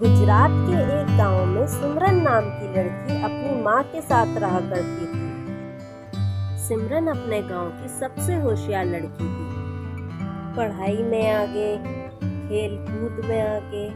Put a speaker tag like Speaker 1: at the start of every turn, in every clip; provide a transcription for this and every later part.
Speaker 1: गुजरात के एक गांव में सिमरन नाम की लड़की अपनी माँ के साथ रहा करती थी। सिमरन अपने गांव की सबसे होशियार लड़की थी। पढ़ाई में आगे, खेल कूद में आगे,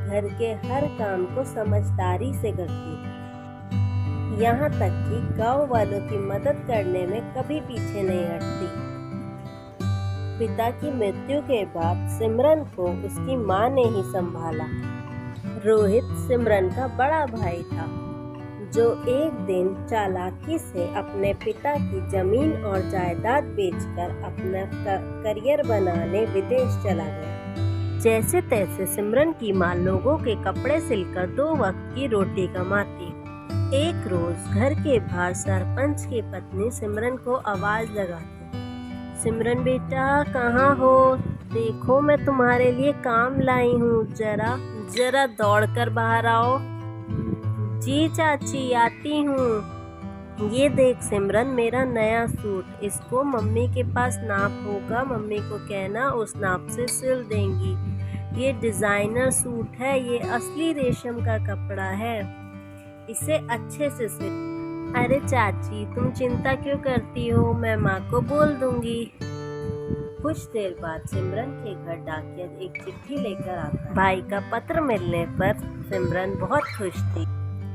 Speaker 1: घर के हर काम को समझदारी से करती थी। यहाँ तक कि गांव वालों की मदद करने में कभी पीछे नहीं हटती। पिता की मृत्यु के बाद सिमरन को उसकी माँ ने ही संभाला। रोहित सिमरन का बड़ा भाई था, जो एक दिन चालाकी से अपने पिता की जमीन और जायदाद बेचकर अपना करियर बनाने विदेश चला गया। जैसे तैसे सिमरन की माँ लोगों के कपड़े सिलकर 2 वक्त की रोटी कमाती। एक रोज घर के बाहर सरपंच की पत्नी सिमरन को आवाज लगाती, सिमरन बेटा कहाँ हो? देखो मैं तुम्हारे लिए काम लाई हूँ, जरा दौड़कर बाहर आओ। जी चाची आती हूँ। ये देख सिमरन, मेरा नया सूट, इसको मम्मी के पास नाप होगा, मम्मी को कहना उस नाप से सिल देंगी। ये डिजाइनर सूट है, ये असली रेशम का कपड़ा है, इसे अच्छे से सिल। अरे चाची तुम चिंता क्यों करती हो, मैं माँ को बोल दूंगी। कुछ देर बाद सिमरन के घर डाकिया एक चिट्ठी लेकर आता। भाई का पत्र मिलने पर सिमरन बहुत खुश थी।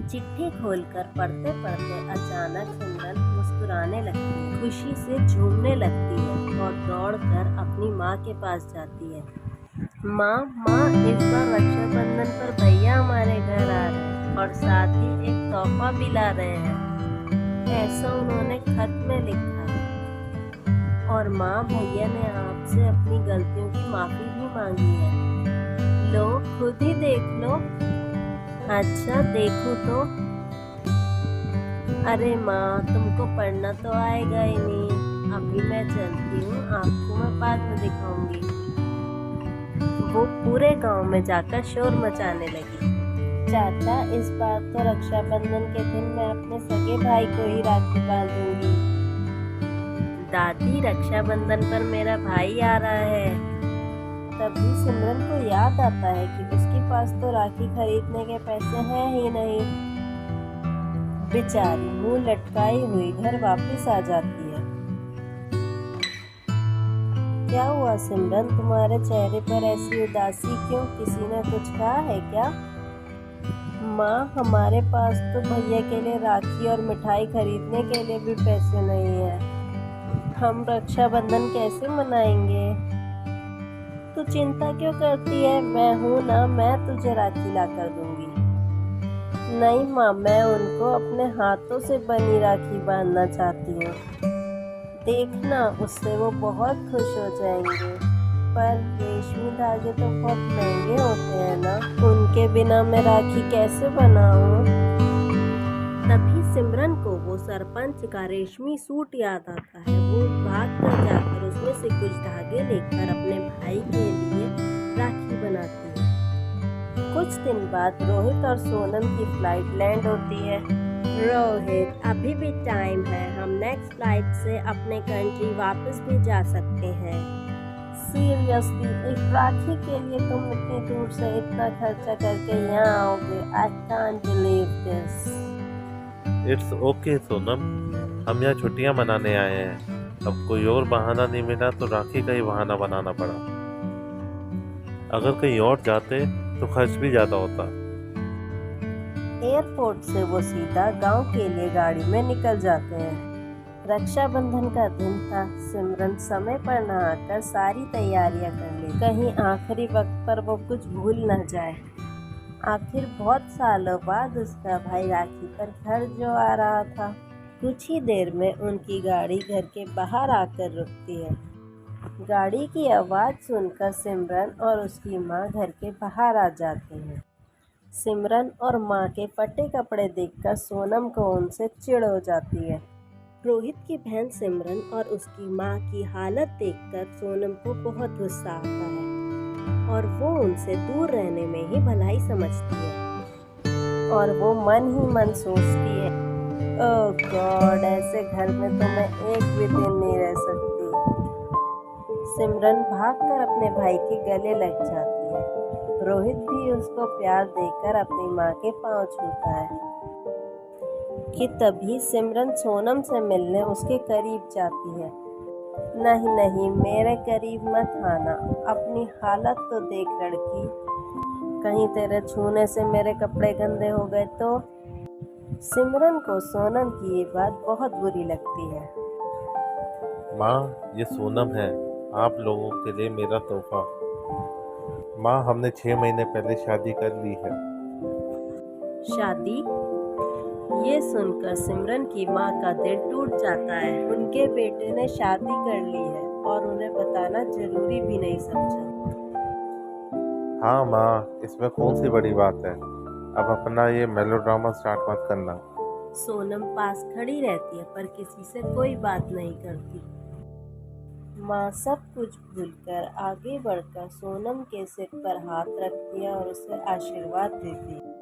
Speaker 1: चिट्ठी खोलकर पढ़ते पढ़ते अचानक सिमरन मुस्कुराने लगती है, खुशी से झूमने लगती है और दौड़कर अपनी माँ के पास जाती है। माँ, इस बार रक्षाबंधन पर भैया हमारे घर आ रहे हैं और साथ ही एक तोहफा भी ला रहे हैं, ऐसा उन्होंने खत में लिखा है। और माँ, भैया ने आपसे अपनी गलतियों की माफी भी मांगी है, लो खुद ही देख लो। अच्छा देखूं तो? अरे माँ, तुमको पढ़ना तो आएगा ही नहीं, अभी मैं चलती हूँ, आपको मैं बाद में दिखाऊंगी। वो पूरे गांव में जाकर शोर मचाने लगी, चाचा इस बार तो रक्षाबंधन के दिन मैं अपने सगे भाई को ही राखी बांधूंगी। दादी, रक्षाबंधन पर मेरा भाई आ रहा है। तभी सिमरन को याद आता है कि उसके पास तो राखी खरीदने के पैसे हैं ही नहीं। बेचारी मुंह लटकाई हुई घर वापस आ जाती है। क्या हुआ सिमरन, तुम्हारे चेहरे पर ऐसी उदासी क्यों? किसी ने कुछ कहा है क्या? माँ, हमारे पास तो भैया के लिए राखी और मिठाई खरीदने के लिए भी पैसे नहीं है, हम रक्षाबंधन कैसे मनाएंगे? तू चिंता क्यों करती है, मैं हूँ ना, मैं तुझे राखी ला कर दूंगी। नहीं माँ, मैं उनको अपने हाथों से बनी राखी बांधना चाहती हूँ, देखना उससे वो बहुत खुश हो जाएंगे। पर रेशमी धागे तो बहुत महंगे होते हैं ना, उनके बिना मैं राखी कैसे बनाऊं? तभी सिमरन को वो सरपंच का रेशमी सूट याद आता है। वो भागकर जाकर उसमें से कुछ धागे लेकर अपने भाई के लिए राखी बनाती है। कुछ दिन बाद रोहित और सोनम की फ्लाइट लैंड होती है। रोहित, अभी भी टाइम है, हम नेक्स्ट फ्लाइट से अपने कंट्री वापस भी जा सकते हैं। सीरियसली, एक राखी के लिए तुम इतनी दूर से इतना खर्चा करके यहाँ आओगे? I can't believe this.
Speaker 2: It's okay Sonam, हम यहाँ छुट्टियाँ मनाने आए हैं, अब कोई और बहाना नहीं मिला तो राखी का ही बहाना बनाना पड़ा। अगर कहीं और जाते तो खर्च भी ज़्यादा होता।
Speaker 1: एयरपोर्ट से वो सीधा गांव के लिए गाड़ी में निकल जाते हैं। रक्षाबंधन का दिन था। सिमरन समय पर नहाकर सारी तैयारियां कर ली, कहीं आखिरी वक्त पर वो कुछ भूल न जाए। आखिर बहुत सालों बाद उसका भाई राखी पर घर जो आ रहा था। कुछ ही देर में उनकी गाड़ी घर के बाहर आकर रुकती है। गाड़ी की आवाज़ सुनकर सिमरन और उसकी माँ घर के बाहर आ जाती हैं। सिमरन और माँ के फटे कपड़े देखकर सोनम को उनसे चिढ़ हो जाती है। रोहित की बहन सिमरन और उसकी माँ की हालत देखकर सोनम को बहुत गुस्सा आता है और वो उनसे दूर रहने में ही भलाई समझती है। और वो मन ही मन सोचती है, ओह गॉड, ऐसे घर में तो मैं एक भी दिन नहीं रह सकती। सिमरन भागकर अपने भाई के गले लग जाती है। रोहित भी उसको प्यार देकर अपनी माँ के पाँव छूता है कि तभी सिमरन सोनम से मिलने उसके करीब जाती है। नहीं नहीं, मेरे करीब मत आना, अपनी हालत तो देख लड़की, कहीं तेरे छूने से मेरे कपड़े गंदे हो गए तो। सिमरन को सोनम की ये बात बहुत बुरी लगती है।
Speaker 2: माँ, ये सोनम है, आप लोगों के लिए मेरा तोहफा। माँ, हमने 6 महीने पहले शादी कर ली है।
Speaker 1: शादी? ये सुनकर सिमरन की माँ का दिल टूट जाता है। उनके बेटे ने शादी कर ली है और उन्हें बताना जरूरी भी नहीं समझा।
Speaker 2: हाँ माँ, इसमें कौन सी बड़ी बात है। अब अपना ये मेलोड्रामा स्टार्ट मत करना।
Speaker 1: सोनम पास खड़ी रहती है पर किसी से कोई बात नहीं करती। माँ सब कुछ भूलकर आगे बढ़कर सोनम के सिर पर हाथ रखती है और उसे आशीर्वाद देती है।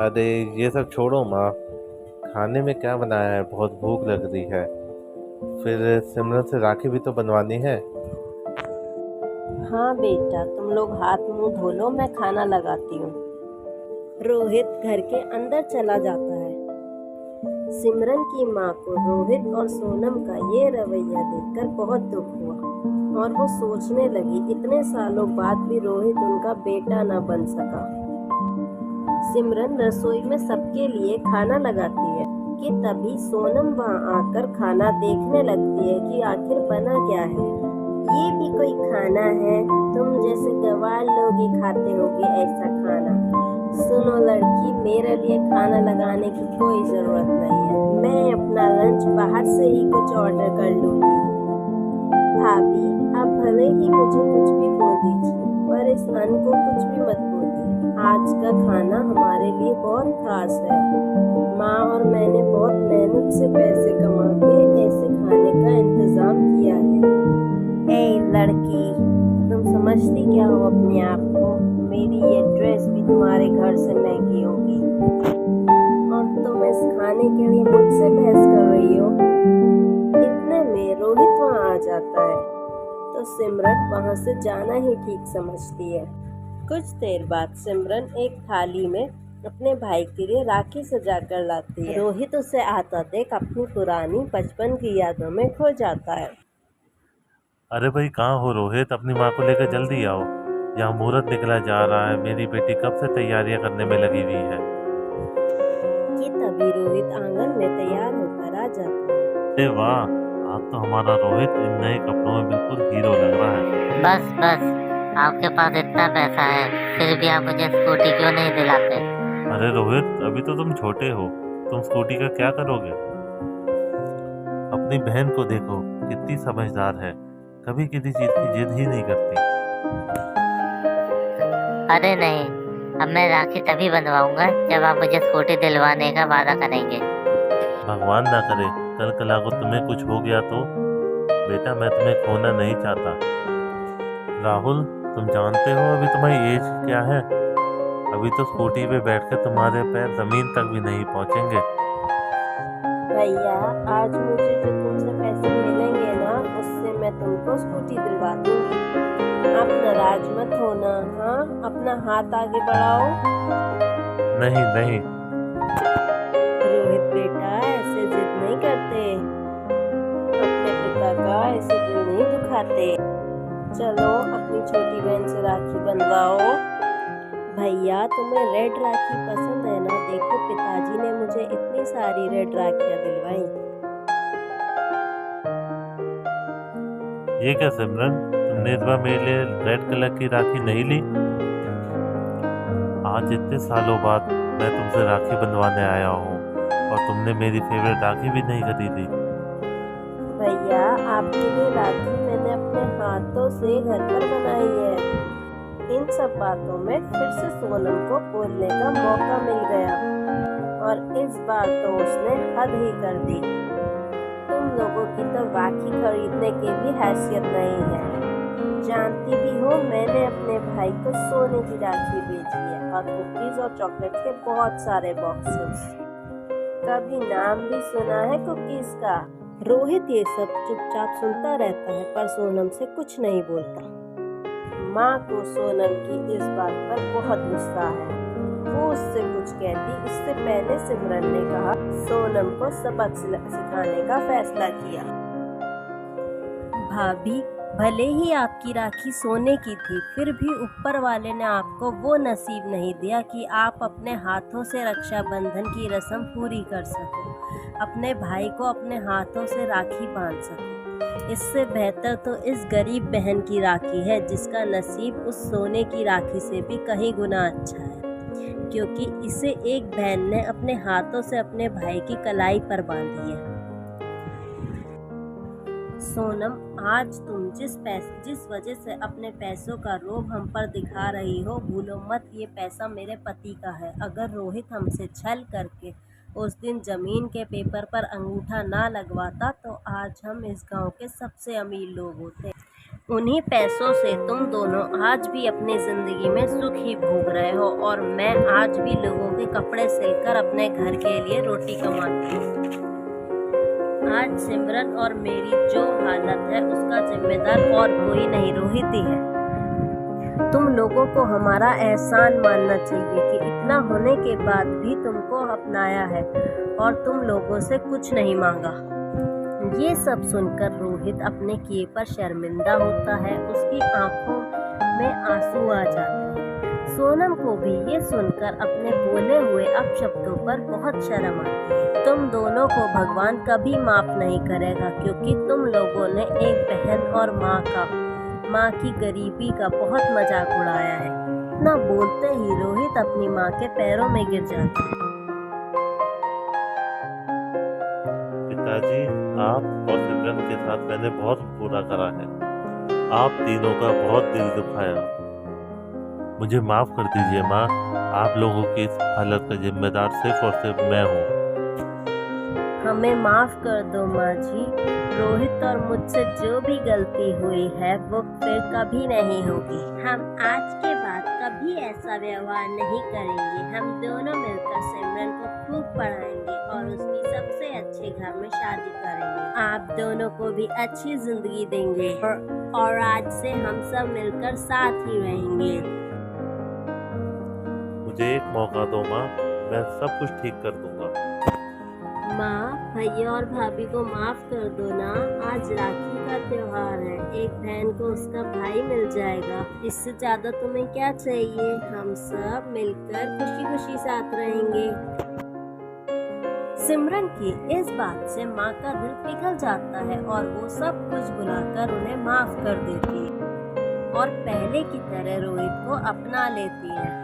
Speaker 2: अरे ये सब छोड़ो माँ, खाने में क्या बनाया है, बहुत भूख लग रही है। फिर सिमरन से राखी भी तो बनवानी है।
Speaker 1: हाँ बेटा, तुम लोग हाथ मुंह धो लो, मैं खाना लगाती हूँ। रोहित घर के अंदर चला जाता है। सिमरन की माँ को रोहित और सोनम का ये रवैया देखकर बहुत दुख हुआ और वो सोचने लगी इतने सालों बाद भी रोहित उनका बेटा न बन सका। सिमरन रसोई में सबके लिए खाना लगाती है कि तभी सोनम वहाँ आकर खाना देखने लगती है कि आखिर बना क्या है। ये भी कोई खाना है? तुम जैसे गवार लोग ही खाते होगे ऐसा खाना। सुनो लड़की, मेरे लिए खाना लगाने की कोई जरूरत नहीं है, मैं अपना लंच बाहर से ही कुछ ऑर्डर कर लूंगी। भाभी, आप भले ही मुझे कुछ भी बोल दीजिए पर इस अन्न को कुछ भी मत बोलिए। आज का खाना हमारे लिए बहुत खास है। माँ और मैंने बहुत मेहनत से पैसे कमा के ऐसे खाने का इंतजाम किया है। ए लड़की, तुम समझती क्या हो अपने आप को? मेरी ये ड्रेस भी तुम्हारे घर से महंगी होगी और तुम इस खाने के लिए मुझसे बहस कर रही हो। इतने में रोहित वहाँ आ जाता है तो सिमरन वहाँ से जाना ही ठीक समझती है। कुछ देर बाद सिमरन एक थाली में अपने भाई के लिए राखी सजा कर लाती है। रोहित उसे आता देख अपनी पुरानी बचपन की यादों में खो जाता है।
Speaker 2: अरे भाई, कहाँ हो रोहित? अपनी माँ को लेकर जल्दी आओ, यहाँ मुहूर्त निकला जा रहा है। मेरी बेटी कब से तैयारियां करने में लगी हुई है।
Speaker 1: कि तभी रोहित आंगन में तैयार होकर आ जाता है।
Speaker 2: अरे वाह, आज तो हमारा रोहित इन नए कपड़ों में बिल्कुल हीरो लग रहा है।
Speaker 3: बस बस, आपके पास इतना पैसा है फिर भी आप मुझे स्कूटी क्यों नहीं दिलाते?
Speaker 2: अरे रोहित, अभी तो तुम छोटे हो, तुम स्कूटी का क्या करोगे? अपनी बहन को देखो, कितनी समझदार है, कभी किसी चीज की जिद ही नहीं करती।
Speaker 3: अरे नहीं, अब मैं राखी तभी बनवाऊंगा जब आप मुझे स्कूटी दिलवाने का वादा करेंगे।
Speaker 2: भगवान ना करे कल कला को तुम्हें कुछ हो गया तो। बेटा, मैं तुम्हें खोना नहीं चाहता। राहुल, तुम जानते हो अभी तुम्हारी एज क्या है? अभी तो स्कूटी पे बैठकर तुम्हारे पैर जमीन तक भी नहीं पहुंचेंगे।
Speaker 1: भैया, आज मुझे जो तुमसे पैसे मिलेंगे ना, उससे मैं तुमको स्कूटी दिलवा दूंगी। आप नाराज मत होना। हाँ, अपना हाथ आगे बढ़ाओ।
Speaker 2: नहीं नहीं,
Speaker 1: रोहित बेटा, ऐसे जिद नहीं करते, अपने पिता का ऐसे दिल नहीं दुखाते। चलो अपनी छोटी बहन से राखी बंधवाओ। भैया, तुम्हें रेड राखी पसंद है ना? देखो, पिताजी ने मुझे इतनी सारी रेड राखियां दिलवाई।
Speaker 2: ये क्या सिमरन, तुमने इस बार मेरे लिए रेड कलर की राखी नहीं ली? आज इतने सालों बाद मैं तुमसे राखी बंधवाने आया हूँ और तुमने मेरी फेवरेट राखी भी नहीं खरीदी।
Speaker 1: भैया, आपके लिए राखी मैंने अपने हाथों से घर पर बनाई है। इन सब बातों में फिर से सोनम को बोलने का मौका मिल गया और इस बार तो उसने हद ही कर दी। तुम लोगों की तो राखी खरीदने की भी हैसियत नहीं है। जानती भी हो, मैंने अपने भाई को सोने की राखी बेची है और कुकीज और चॉकलेट के बहुत सारे बॉक्सेस। कभी नाम भी सुना है कुकीज का? रोहित ये सब चुपचाप सुनता रहता है पर सोनम से कुछ नहीं बोलता। माँ को सोनम की इस बात पर बहुत गुस्सा है। वो उससे कुछ कहती इससे पहले सिमरन ने कहा सोनम को सबक सिखाने का फैसला किया। भाभी, भले ही आपकी राखी सोने की थी, फिर भी ऊपर वाले ने आपको वो नसीब नहीं दिया कि आप अपने हाथों से रक्षाबंधन की रस्म पूरी कर सको, अपने भाई को अपने हाथों से राखी बांध सको। इससे बेहतर तो इस गरीब बहन की राखी है जिसका नसीब उस सोने की राखी से भी कहीं गुना अच्छा है, क्योंकि इसे एक बहन ने अपने हाथों से अपने भाई की कलाई पर बांधी है। सोनम, आज तुम जिस वजह से अपने पैसों का रोब हम पर दिखा रही हो, भूलो मत ये पैसा मेरे पति का है। अगर रोहित हमसे छल करके उस दिन जमीन के पेपर पर अंगूठा ना लगवाता तो आज हम इस गांव के सबसे अमीर लोग होते। उन्हीं पैसों से तुम दोनों आज भी अपनी जिंदगी में सुख ही भोग रहे हो और मैं आज भी लोगों के कपड़े सिलकर अपने घर के लिए रोटी कमाती हूँ। आज सिमरन और मेरी जो हालत है उसका जिम्मेदार और कोई नहीं, रोहित ही है। तुम लोगों को हमारा एहसान मानना चाहिए कि इतना होने के बाद भी तुमको अपनाया है और तुम लोगों से कुछ नहीं मांगा। ये सब सुनकर रोहित अपने किए पर शर्मिंदा होता है, उसकी आंखों में आंसू आ जाते हैं। सोनम को भी ये सुनकर अपने बोले हुए अपशब्दों पर बहुत शर्म आती है। तुम दोनों को भगवान कभी माफ नहीं करेगा क्योंकि तुम लोगों ने एक बहन और माँ की गरीबी का बहुत मजाक उड़ाया है। इतना बोलते ही रोहित अपनी माँ के पैरों में गिर जाता है।
Speaker 2: पिताजी, आप और सिमरन के साथ मैंने बहुत बुरा करा है। आप तीनों का बहुत दिल दुखाया। मुझे माफ कर दीजिए माँ। आप लोगों की इस हालत का जिम्मेदार सिर्फ और सिर्फ मैं हूँ।
Speaker 1: हमें माफ कर दो माँ जी। रोहित और मुझसे जो भी गलती हुई है वो फिर कभी नहीं होगी। हम आज के बाद कभी ऐसा व्यवहार नहीं करेंगे। हम दोनों मिलकर सिमरन को खूब पढ़ाएंगे और उसकी सबसे अच्छे घर में शादी करेंगे। आप दोनों को भी अच्छी जिंदगी देंगे और आज से हम सब मिलकर साथ ही रहेंगे।
Speaker 2: मुझे एक मौका दो माँ, मैं सब कुछ ठीक कर दूंगा।
Speaker 1: माँ, भैया और भाभी को माफ कर दो ना। आज राखी का त्योहार है, एक बहन को उसका भाई मिल जाएगा। इससे ज्यादा तुम्हें क्या चाहिए? हम सब मिलकर खुशी खुशी साथ रहेंगे। सिमरन की इस बात से माँ का दिल पिघल जाता है और वो सब कुछ भुलाकर उन्हें माफ कर देती है और पहले की तरह रोहित को अपना लेती है।